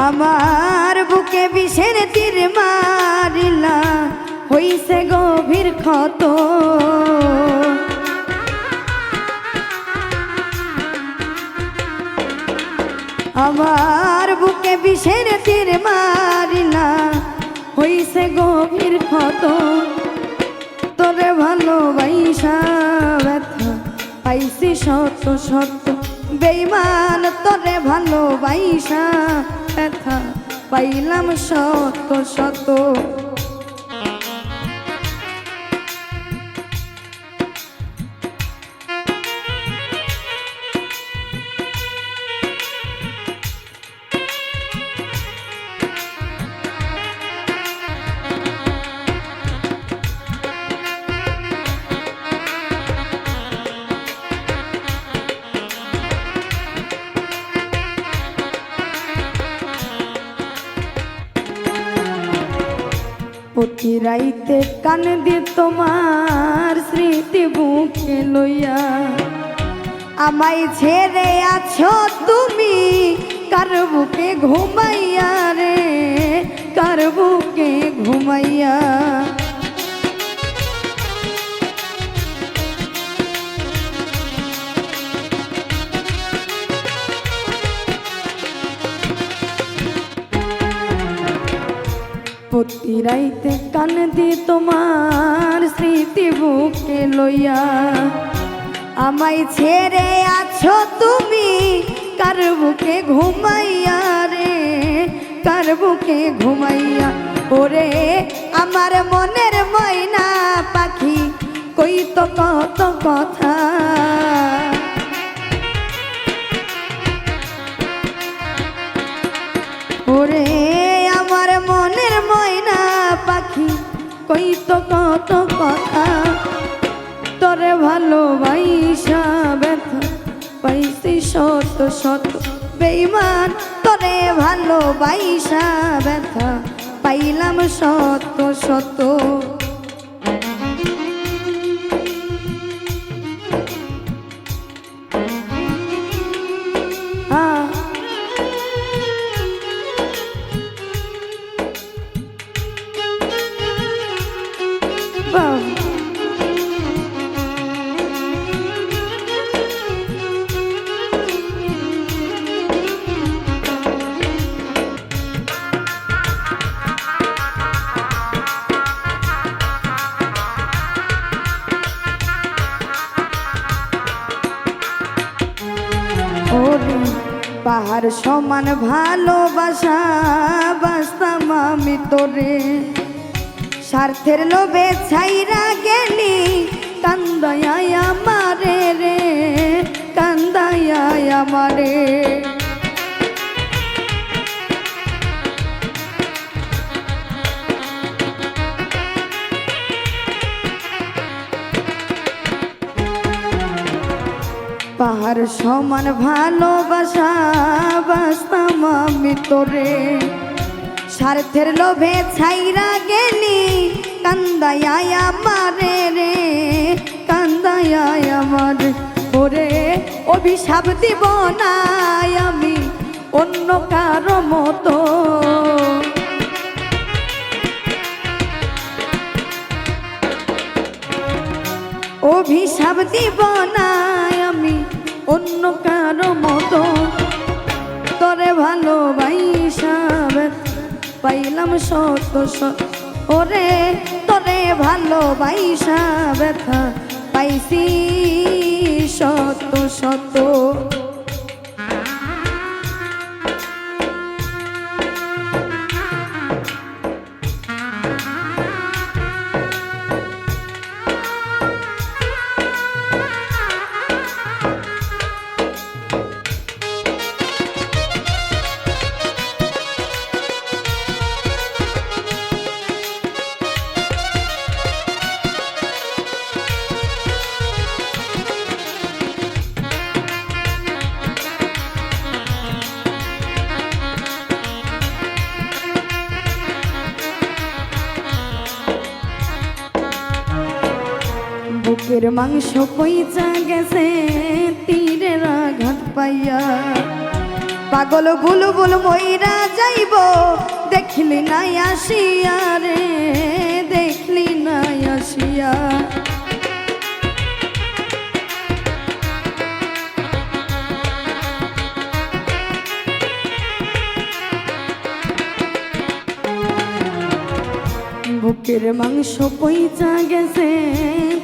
আমার বুকে বিষের তীর মারিলা হইছে গভীর ক্ষত আমার বুকে বিষের তীর মারিলা হইছে গভীর ক্ষত তোরে ভালোবাসা ব্যথা পাইছি শত শত বেঈমান তোরে ভালোবাসা ব্যথা পাইলাম শত শত প্রতি রাইতে কান দিয়ে তোমার স্মৃতি বুকে লইয়া আমায় ছেড়ে আছো তুমি কার বুকে ঘুমাইয়া রে কার বুকে ঘুমাইয়া প্রতি রাইতে কান দি তোমার স্মৃতি বুকে লইয়া আমায় ছেড়ে আছো তুমি কার বুকে ঘুমাইয়া রে কার বুকে ঘুমাইয়া ওরে আমার মনের ময়না পাখি কই তো কত কথা ওরে আমার মনের ময়না পাখি কই তো কত কথা তোরে ভালোবাসা ব্যথা পাইছি শত শত বেঈমান তোরে ভালোবাসা ব্যথা পাইলাম শত শত পাহাড় সমান ভালোবাসা বাসতাম আমি তোরে স্বার্থের লোভে ছাইরা গেলি কান্দায় আমারে রে কান্দায় আমারে পাহাড় সমান ভালোবাসা বাসতাম আমি তোরে স্বার্থের লোভে ছাইরা গেলি কান্দায় আমারে রে কান্দায় আমার ওরে অভিশাপ দিব না আমি অন্য কারো মতো অভিশাপ দিব না আমি অন্য কারো মতো তোরে ভালোবাসা পাইলাম শত শত ওরে তোরে ভালোবাসা ব্যথা পাইছি শত শত বুকের মাংস কইচা গেছে তীরের আঘাত পাইয়া পাগল বুলবুল মইরা যাইব দেখলি নাই আসিয়া রে, দেখলি নাই আসিয়া। বুকের মাংস পইচা গেছে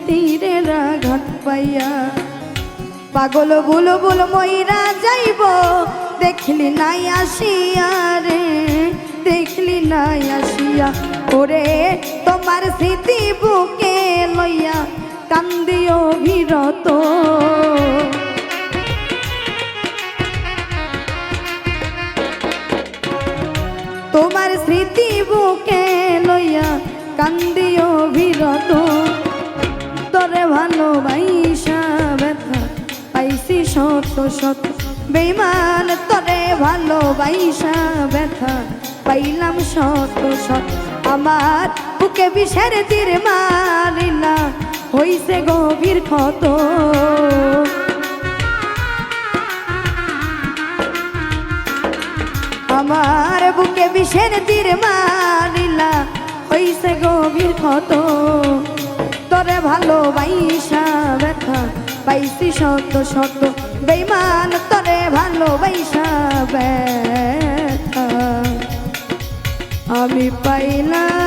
তীরের আঘাত পাইয়া, পাগল বুলবুল মইরা যাইব দেখলি নাই আসিয়া রে, দেখলি নাই আসিয়া। ওরে তোমার স্মৃতি বুকে লইয়া কান্দিও বিরত, তোমার স্মৃতি বুকে লইয়া কান্দিও বিরত। তোরে ভালোবাসা ব্যথা পাইছি শত শত বেঈমান, তোরে ভালোবাসা ব্যথা পাইলাম শত শত। আমার বুকে বিষের তীর মারিলা হইছে গভীর ক্ষত, আমার বুকে বিষের তীর মারিলা হইছে গভীর ক্ষত। তোরে ভালোবাসা ব্যথা পাইছি শত শত বেঈমান, তোরে ভালোবাসা ব্যথা আমি পাইলাম